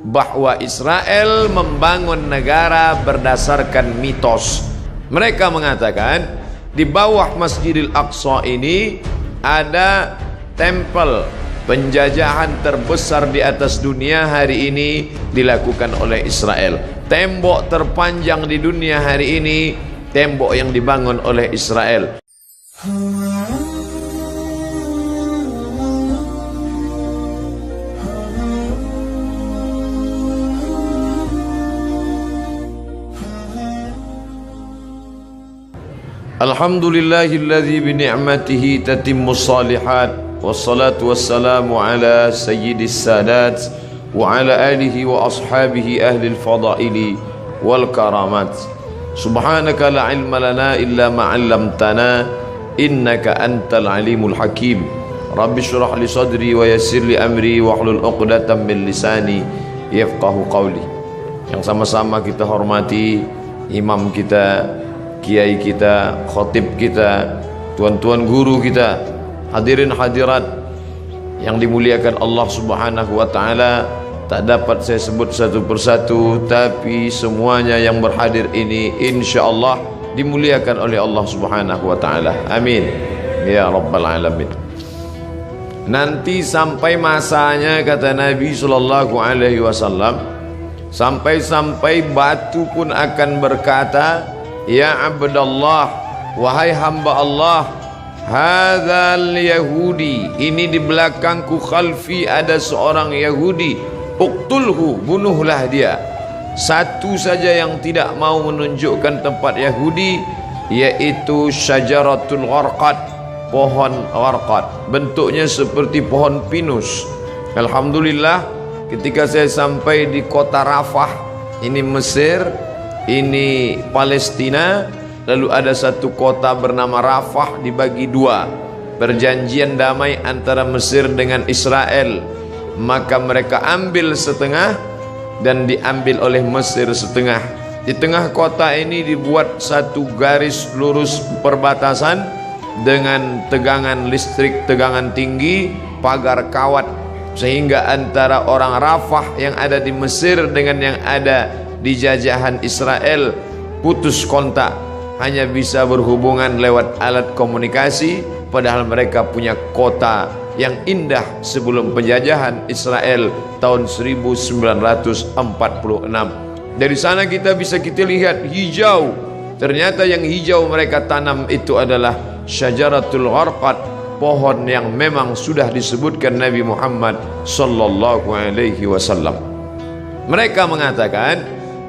bahwa Israel membangun negara berdasarkan mitos. Mereka mengatakan di bawah Masjidil Aqsa ini ada tempel. Penjajahan terbesar di atas dunia hari ini dilakukan oleh Israel. Tembok terpanjang di dunia hari ini, tembok yang dibangun oleh Israel. Alhamdulillahilladzi bi ni'matihi tatimmus shalihat. Wassalatu wassalamu ala sayyidis sadat wa ala alihi wa ashabihi ahlil fadaili wal karamat. Subhanaka la ilma lana illa ma 'allamtana innaka antal alimul hakim. Rabbi shrah li sadri wa yassir li amri wahlul 'uqdatam min lisani yafqahu qawli. Yang sama-sama kita hormati imam kita, kiai kita, khatib kita, tuan-tuan guru kita, hadirin hadirat yang dimuliakan Allah Subhanahu wa taala. Tak dapat saya sebut satu persatu, tapi semuanya yang berhadir ini insyaallah dimuliakan oleh Allah Subhanahu wa taala. Amin ya rabbal alamin. Nanti sampai masanya, kata Nabi sallallahu alaihi wasallam, sampai-sampai batu pun akan berkata, ya abdallah, wahai hamba Allah, hadzal yahudi, ini di belakangku khalfi ada seorang Yahudi, uqtulhu, bunuhlah dia. Satu saja yang tidak mau menunjukkan tempat Yahudi, yaitu syajaratul gharqad, pohon gharqad, bentuknya seperti pohon pinus. Alhamdulillah, ketika saya sampai di kota Rafah, ini Mesir, ini Palestina, lalu ada satu kota bernama Rafah dibagi dua. Perjanjian damai antara Mesir dengan Israel, maka mereka ambil setengah dan diambil oleh Mesir setengah. Di tengah kota ini dibuat satu garis lurus perbatasan dengan tegangan listrik, tegangan tinggi, pagar kawat, sehingga antara orang Rafah yang ada di Mesir dengan yang ada di jajahan Israel putus kontak, hanya bisa berhubungan lewat alat komunikasi, padahal mereka punya kota yang indah sebelum penjajahan Israel tahun 1946. Dari sana kita lihat hijau. Ternyata yang hijau mereka tanam itu adalah syajaratul gharqad, pohon yang memang sudah disebutkan Nabi Muhammad sallallahu alaihi wasallam. Mereka mengatakan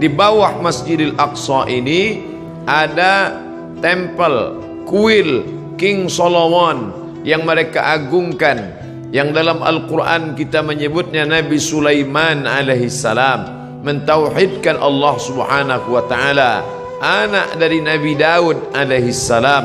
di bawah Masjidil Aqsa ini ada tempel, kuil King Solomon yang mereka agungkan, yang dalam Al-Quran kita menyebutnya Nabi Sulaiman alaihissalam, mentauhidkan Allah subhanahu wa ta'ala. Anak dari Nabi Daud alaihissalam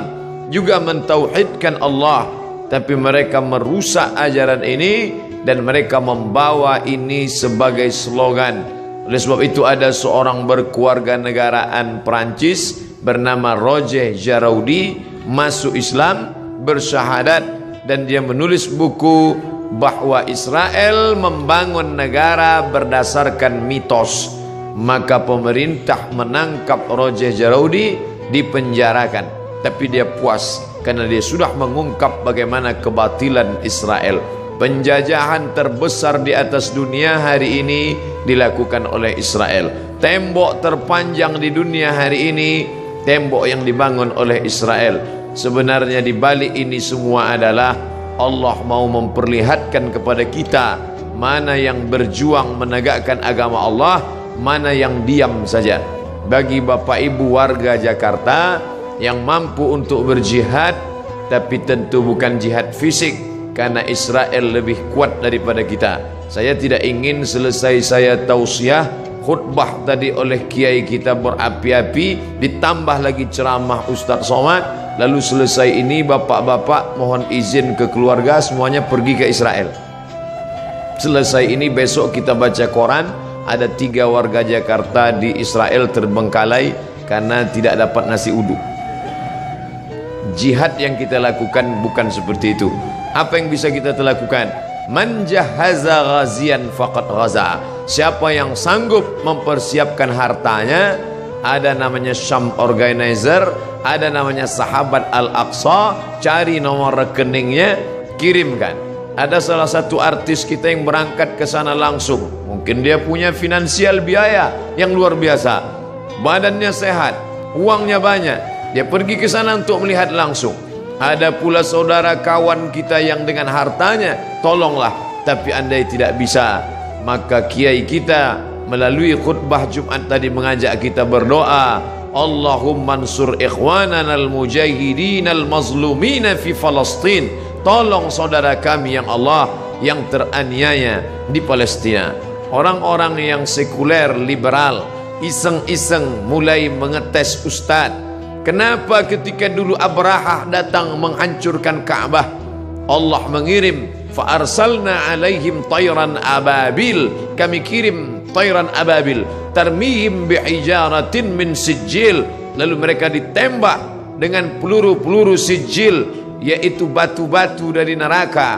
juga mentauhidkan Allah, tapi mereka merusak ajaran ini dan mereka membawa ini sebagai slogan. Oleh sebab itu ada seorang berkeluarga negaraan Perancis bernama Roger Jaraudi masuk Islam, bersyahadat, dan dia menulis buku bahwa Israel membangun negara berdasarkan mitos. Maka pemerintah menangkap Roger Jaraudi, dipenjarakan, tapi dia puas karena dia sudah mengungkap bagaimana kebatilan Israel. Penjajahan terbesar di atas dunia hari ini dilakukan oleh Israel. Tembok terpanjang di dunia hari ini, tembok yang dibangun oleh Israel. Sebenarnya di balik ini semua adalah Allah mau memperlihatkan kepada kita mana yang berjuang menegakkan agama Allah, mana yang diam saja. Bagi Bapak Ibu warga Jakarta yang mampu untuk berjihad, tapi tentu bukan jihad fisik, karena Israel lebih kuat daripada kita. Saya tidak ingin selesai saya tausiah, khutbah tadi oleh kiai kita berapi-api, ditambah lagi ceramah Ustaz Somad, lalu selesai ini bapak-bapak mohon izin ke keluarga semuanya pergi ke Israel. Selesai ini besok kita baca koran, ada 3 warga Jakarta di Israel terbengkalai karena tidak dapat nasi uduk. Jihad yang kita lakukan bukan seperti itu. Apa yang bisa kita lakukan? Man jahaza ghazian faqad ghaza. Siapa yang sanggup mempersiapkan hartanya, ada namanya Syam Organizer, ada namanya Sahabat Al-Aqsa, cari nomor rekeningnya, kirimkan. Ada salah satu artis kita yang berangkat ke sana langsung. Mungkin dia punya finansial biaya yang luar biasa, badannya sehat, uangnya banyak, dia pergi ke sana untuk melihat langsung. Ada pula saudara kawan kita yang dengan hartanya, tolonglah, tapi andai tidak bisa, maka kiai kita melalui khutbah Jumat tadi mengajak kita berdoa, Allahumma ansur ikhwanana al-mujahidin al-mazlumina fi Palestin. Tolong saudara kami yang Allah yang teraniaya di Palestina. Orang-orang yang sekuler, liberal, iseng-iseng mulai mengetes Ustadz. Kenapa ketika dulu Abrahah datang menghancurkan Ka'bah, Allah mengirim fa arsalna alaihim tayran ababil, kami kirim tayran ababil tarmihim bihijaratin min sijil, lalu mereka ditembak dengan peluru-peluru sijil, yaitu batu-batu dari neraka.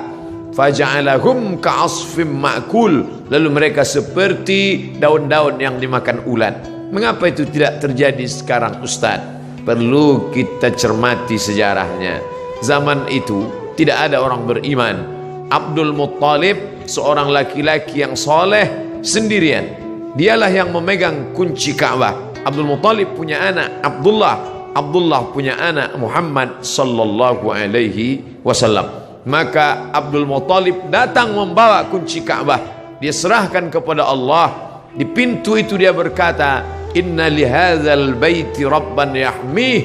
Faja'alahum ka'asfim ma'kul, lalu mereka seperti daun-daun yang dimakan ulat. Mengapa itu tidak terjadi sekarang Ustaz? Perlu kita cermati sejarahnya. Zaman itu tidak ada orang beriman. Abdul Muttalib, seorang laki-laki yang soleh, sendirian. Dialah yang memegang kunci Ka'bah. Abdul Muttalib punya anak Abdullah, Abdullah punya anak Muhammad sallallahu alaihi wasallam. Maka Abdul Muttalib datang membawa kunci Ka'bah, dia serahkan kepada Allah. Di pintu itu dia berkata, inna lihadzal baiti rabban yahmih,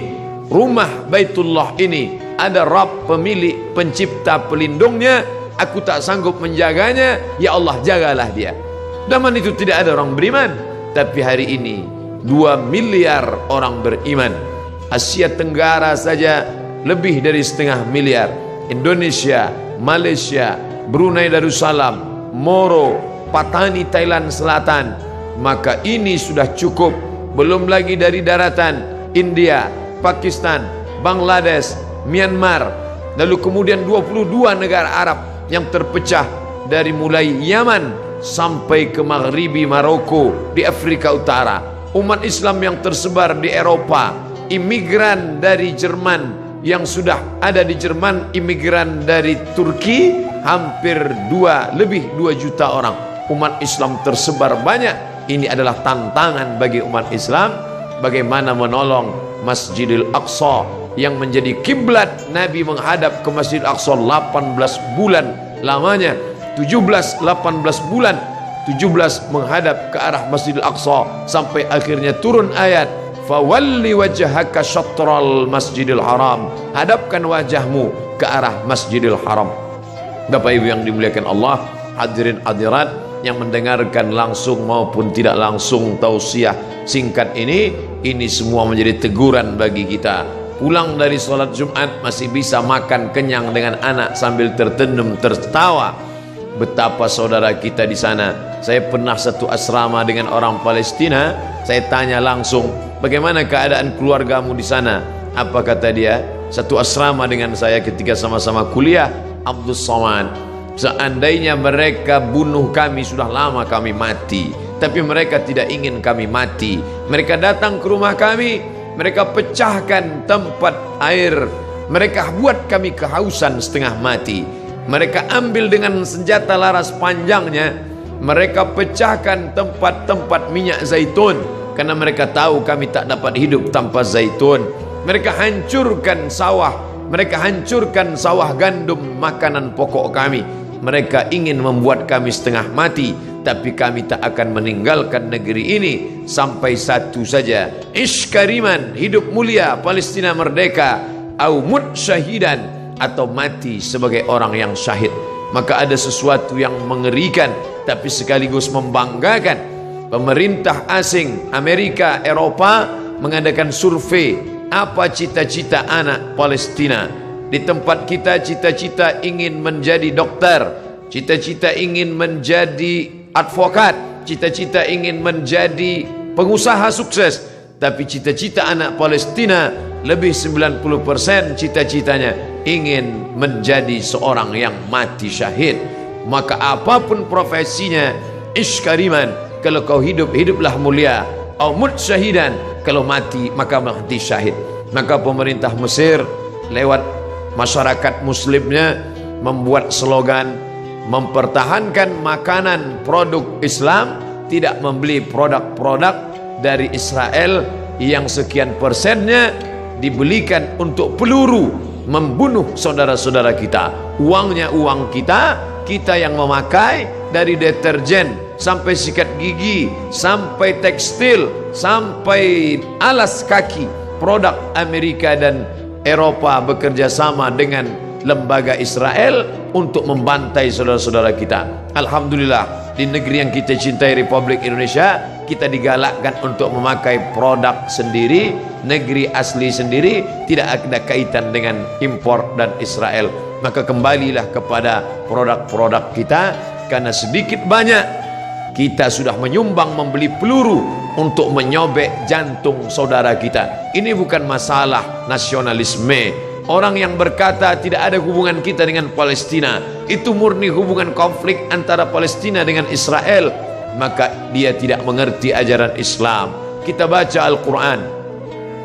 rumah Baitullah ini ada Rabb, pemilik, pencipta, pelindungnya. Aku tak sanggup menjaganya, ya Allah jagalah dia. Zaman itu tidak ada orang beriman, tapi hari ini 2 miliar orang beriman. Asia Tenggara saja lebih dari 1,5 miliar. Indonesia, Malaysia, Brunei Darussalam, Moro, Patani Thailand Selatan. Maka ini sudah cukup. Belum lagi dari daratan India, Pakistan, Bangladesh, Myanmar, lalu kemudian 22 negara Arab yang terpecah dari mulai Yaman sampai ke Maghribi Maroko di Afrika Utara. Umat Islam yang tersebar di Eropa, imigran dari Jerman yang sudah ada di Jerman, imigran dari Turki, hampir lebih 2 juta orang. Umat Islam tersebar banyak. Ini adalah tantangan bagi umat Islam, bagaimana menolong Masjidil Aqsa yang menjadi kiblat Nabi menghadap ke Masjidil Aqsa 18 bulan lamanya, 18 bulan, 17 menghadap ke arah Masjidil Aqsa, sampai akhirnya turun ayat fawalli wajhaka syatral Masjidil Haram, hadapkan wajahmu ke arah Masjidil Haram. Bapak Ibu yang dimuliakan Allah, hadirin hadirat yang mendengarkan langsung maupun tidak langsung tausiah singkat ini semua menjadi teguran bagi kita. Pulang dari sholat Jumat masih bisa makan kenyang dengan anak sambil tertendum tertawa. Betapa saudara kita di sana. Saya pernah satu asrama dengan orang Palestina. Saya tanya langsung, bagaimana keadaan keluargamu di sana? Apa kata dia? Satu asrama dengan saya ketika sama-sama kuliah, Abdul Somad. Seandainya mereka bunuh kami, sudah lama kami mati. Tapi mereka tidak ingin kami mati. Mereka datang ke rumah kami, mereka pecahkan tempat air, mereka buat kami kehausan setengah mati. Mereka ambil dengan senjata laras panjangnya, mereka pecahkan tempat-tempat minyak zaitun, karena mereka tahu kami tak dapat hidup tanpa zaitun. Mereka hancurkan sawah, mereka hancurkan sawah gandum, makanan pokok kami. Mereka ingin membuat kami setengah mati, tapi kami tak akan meninggalkan negeri ini sampai satu saja, ish kariman, hidup mulia, Palestina merdeka, au mut syahidan, atau mati sebagai orang yang syahid. Maka ada sesuatu yang mengerikan tapi sekaligus membanggakan. Pemerintah asing Amerika, Eropa mengadakan survei apa cita-cita anak Palestina. Di tempat kita cita-cita ingin menjadi dokter, cita-cita ingin menjadi advokat, cita-cita ingin menjadi pengusaha sukses. Tapi cita-cita anak Palestina lebih 90% cita-citanya ingin menjadi seorang yang mati syahid. Maka apapun profesinya, ish kariman, kalau kau hidup, hiduplah mulia. Au mut syahidan, kalau mati maka mati syahid. Maka pemerintah Mesir lewat masyarakat muslimnya membuat slogan mempertahankan makanan produk Islam, tidak membeli produk-produk dari Israel yang sekian persennya dibelikan untuk peluru membunuh saudara-saudara kita. Uangnya uang kita, kita yang memakai, dari deterjen sampai sikat gigi, sampai tekstil, sampai alas kaki, produk Amerika dan Eropa bekerja sama dengan lembaga Israel untuk membantai saudara-saudara kita. Alhamdulillah, di negeri yang kita cintai, Republik Indonesia, kita digalakkan untuk memakai produk sendiri, negeri asli sendiri, tidak ada kaitan dengan impor dan Israel. Maka kembalilah kepada produk-produk kita, karena sedikit banyak kita sudah menyumbang membeli peluru untuk menyobek jantung saudara kita. Ini bukan masalah nasionalisme. Orang yang berkata tidak ada hubungan kita dengan Palestina, itu murni hubungan konflik antara Palestina dengan Israel, maka dia tidak mengerti ajaran Islam. Kita baca Al-Quran,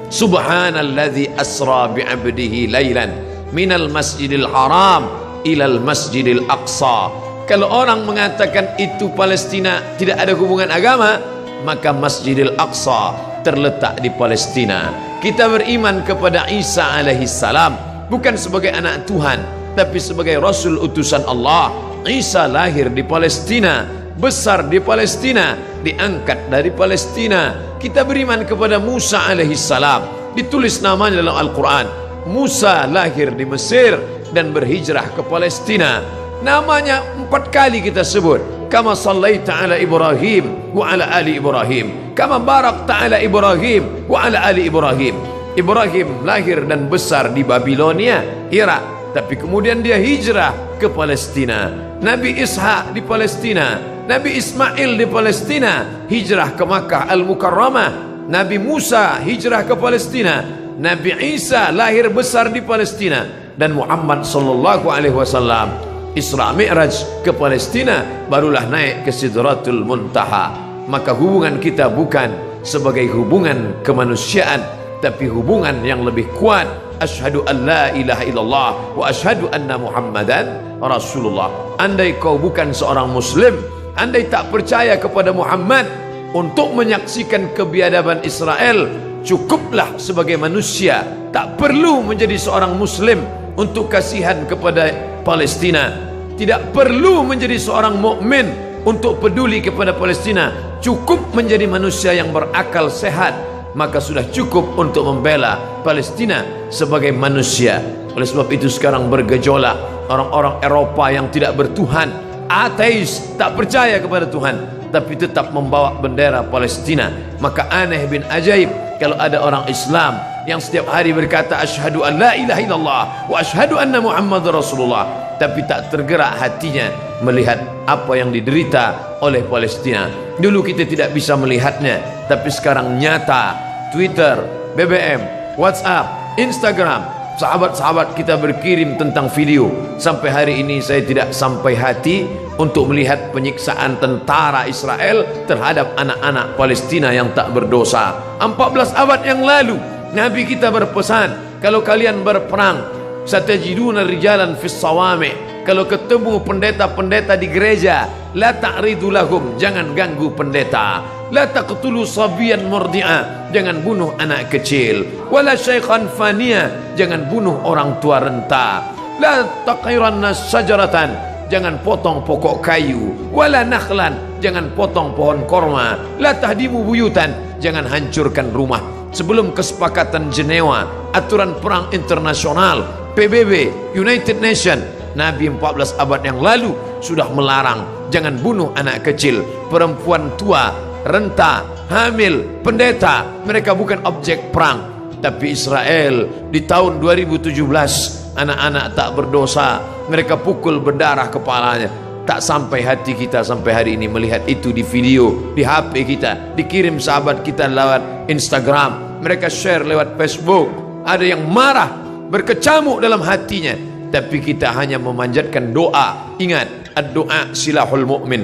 Subhanalladzi asra bi'abdihi laylan minal masjidil haram ilal masjidil aqsa. Kalau orang mengatakan itu Palestina tidak ada hubungan agama, maka Masjidil Aqsa terletak di Palestina. Kita beriman kepada Isa alaihi salam bukan sebagai anak Tuhan, tapi sebagai Rasul utusan Allah. Isa lahir di Palestina, besar di Palestina, diangkat dari Palestina. Kita beriman kepada Musa alaihi salam, ditulis namanya dalam Al-Quran. Musa lahir di Mesir dan berhijrah ke Palestina. Namanya 4 kali kita sebut. Kama sallaita ala Ibrahim wa ala ali Ibrahim, kama barakta ala Ibrahim wa ala ali Ibrahim. Ibrahim lahir dan besar di Babilonia, Irak, tapi kemudian dia hijrah ke Palestina. Nabi Ishak di Palestina, Nabi Ismail di Palestina, hijrah ke Makkah Al-Mukarramah. Nabi Musa hijrah ke Palestina, Nabi Isa lahir besar di Palestina, dan Muhammad sallallahu alaihi wasallam Isra Mi'raj ke Palestina, barulah naik ke Sidratul Muntaha. Maka hubungan kita bukan sebagai hubungan kemanusiaan, tapi hubungan yang lebih kuat. Asyhadu an la ilaha illallah wa asyhadu anna Muhammadan Rasulullah. Andai kau bukan seorang muslim, andai tak percaya kepada Muhammad untuk menyaksikan kebiadaban Israel, cukuplah sebagai manusia, tak perlu menjadi seorang muslim untuk kasihan kepada Palestina. Tidak perlu menjadi seorang mukmin untuk peduli kepada Palestina. Cukup menjadi manusia yang berakal sehat, maka sudah cukup untuk membela Palestina sebagai manusia. Oleh sebab itu sekarang bergejolak orang-orang Eropa yang tidak bertuhan, ateis, tak percaya kepada Tuhan, tapi tetap membawa bendera Palestina. Maka aneh bin ajaib kalau ada orang Islam yang setiap hari berkata asyhadu an la ilaha illallah wa asyhadu anna Muhammadar Rasulullah, tapi tak tergerak hatinya melihat apa yang diderita oleh Palestina. Dulu kita tidak bisa melihatnya, tapi sekarang nyata. Twitter, BBM, WhatsApp, Instagram, sahabat-sahabat kita berkirim tentang video. Sampai hari ini saya tidak sampai hati untuk melihat penyiksaan tentara Israel terhadap anak-anak Palestina yang tak berdosa. 14 abad yang lalu Nabi kita berpesan, kalau kalian berperang, satajiduna rijalan fis sawami', kalau ketemu pendeta-pendeta di gereja, la ta'ridu lahum, jangan ganggu pendeta. La taqtulu sabiyan murdi'a, jangan bunuh anak kecil. Wala syaikhan faniya, jangan bunuh orang tua renta. La taqiranna syajaratan, jangan potong pokok kayu. Wala nakhlan, jangan potong pohon korma. La tahdimu buyutan, jangan hancurkan rumah. Sebelum kesepakatan Jenewa, aturan perang internasional, PBB, United Nation, Nabi 14 abad yang lalu sudah melarang jangan bunuh anak kecil, perempuan tua, renta, hamil, pendeta. Mereka bukan objek perang. Tapi Israel di tahun 2017, anak-anak tak berdosa, mereka pukul berdarah kepalanya. Tak sampai hati kita sampai hari ini melihat itu di video, di HP kita, dikirim sahabat kita lewat Instagram, mereka share lewat Facebook. Ada yang marah, berkecamuk dalam hatinya, tapi kita hanya memanjatkan doa. Ingat, ad-doa silahul mu'min.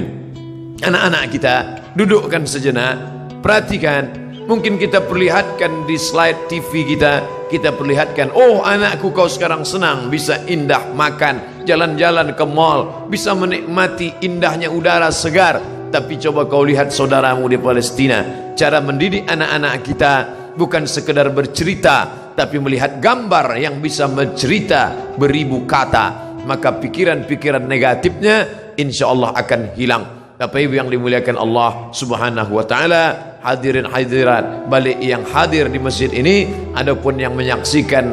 Anak-anak kita dudukkan sejenak, perhatikan. Mungkin kita perlihatkan di slide TV kita perlihatkan, oh anakku kau sekarang senang, bisa indah makan, jalan-jalan ke mall, bisa menikmati indahnya udara segar. Tapi coba kau lihat saudaramu di Palestina, cara mendidik anak-anak kita bukan sekedar bercerita, tapi melihat gambar yang bisa mencerita beribu kata, maka pikiran-pikiran negatifnya insya Allah akan hilang. Bapak Ibu yang dimuliakan Allah Subhanahu wa taala, hadirin hadirat balik yang hadir di masjid ini, adapun yang menyaksikan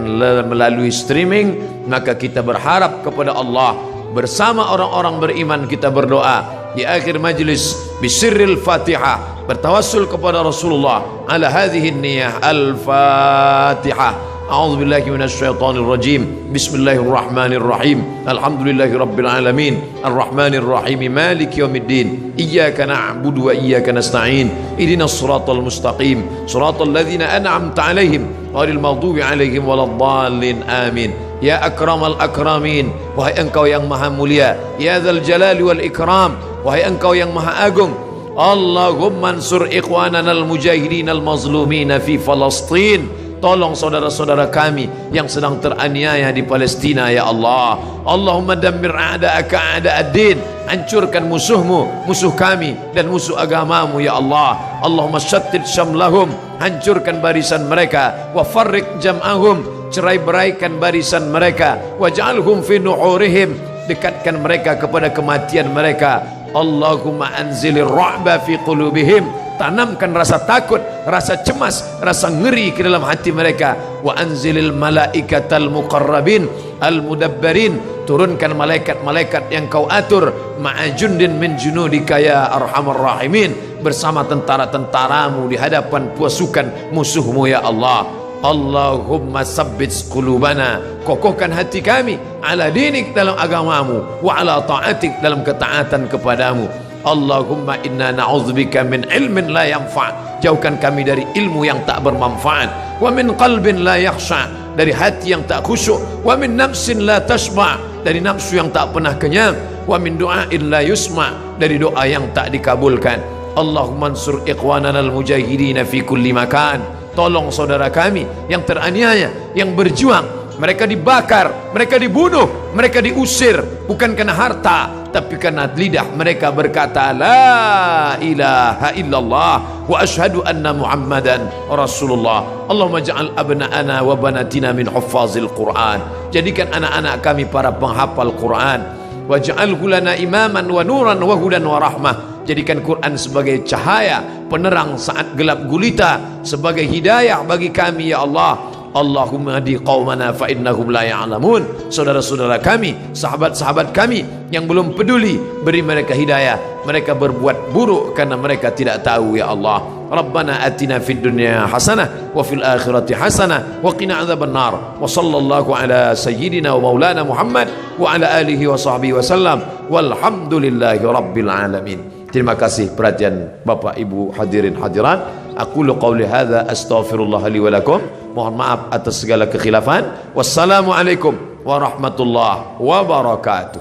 melalui streaming, maka kita berharap kepada Allah bersama orang-orang beriman. Kita berdoa di akhir majlis bisirril Fatihah, bertawassul kepada Rasulullah ala hadhihi niyah al-Fatihah. أعوذ بالله من الشيطان الرجيم بسم الله الرحمن الرحيم الحمد لله رب العالمين الرحمن الرحيم مالك يوم الدين إياك نعبد وإياك نستعين اهدنا الصراط المستقيم صراط الذين أنعمت عليهم غير المغضوب عليهم ولا الضالين آمين يا أكرم الأكرمين wahai engkau yang maha mulia, ya dzal jalali wal ikram, wahai engkau yang maha agung. Allahumma ansur ikhwanana al-mujahidin al-mazlumin fi Falastin, tolong saudara-saudara kami yang sedang teraniaya di Palestina ya Allah. Allahumma dammir a'da'aka a'da'ad-din, hancurkan musuhmu, musuh kami dan musuh agamamu ya Allah. Allahumma syattid syamlahum, hancurkan barisan mereka, wa farriq jam'ahum, cerai-beraikan barisan mereka, waj'alhum fi nuhurihim, dekatkan mereka kepada kematian mereka. Allahumma anzilir ra'ba fi qulubihim, tanamkan rasa takut, rasa cemas, rasa ngeri ke dalam hati mereka. Wa anzilil malaikatal muqarrabin al-mudabbarin, turunkan malaikat-malaikat yang kau atur, ma'ajundin min junudika ya arhamar rahimin, bersama tentara-tentaramu di hadapan pasukan musuhmu ya Allah. Allahumma sabbit qulubana, kokohkan hati kami, ala dinik, dalam agamamu, wa ala ta'atik, dalam ketaatan kepadamu. Allahumma inna na'udzubika min ilmin la yanfa', jauhkan kami dari ilmu yang tak bermanfaat, wa min qalbin la yakhsha', dari hati yang tak khusyuk, wa min nafsin la tashba', dari nafsu yang tak pernah kenyang, wa min du'ain la yusma', dari doa yang tak dikabulkan. Allahumma ansur ikhwanana al-mujahidin fi kulli makan, tolong saudara kami yang teraniaya, yang berjuang, mereka dibakar, mereka dibunuh, mereka diusir, bukan karena harta, tapi karena lidah mereka berkata la ilaha illallah wa ashhadu anna muhammadan rasulullah. Allahumma ja'al abna'ana wa banatina min huffazil Quran, jadikan anak-anak kami para penghafal Quran. Waj'alhu lana imaman wa nuran wa hudan wa rahmah, jadikan Quran sebagai cahaya penerang saat gelap gulita, sebagai hidayah bagi kami ya Allah. Allahumma hadi qaumana fa innahum la ya'lamun, saudara-saudara kami, sahabat-sahabat kami yang belum peduli, beri mereka hidayah, mereka berbuat buruk karena mereka tidak tahu ya Allah. Rabbana atina fid dunya hasanah wa fil akhirati hasanah wa qina adzabannar, wa sallallahu ala sayyidina wa maulana Muhammad wa ala alihi wa sahbihi wasallam, walhamdulillahi rabbil alamin. Terima kasih perhatian Bapak Ibu hadirin hadirat. Aqulu qawli hadza astaghfirullah li wa lakum. Mohon maaf atas segala kekhilafan. Wassalamualaikum warahmatullahi wabarakatuh.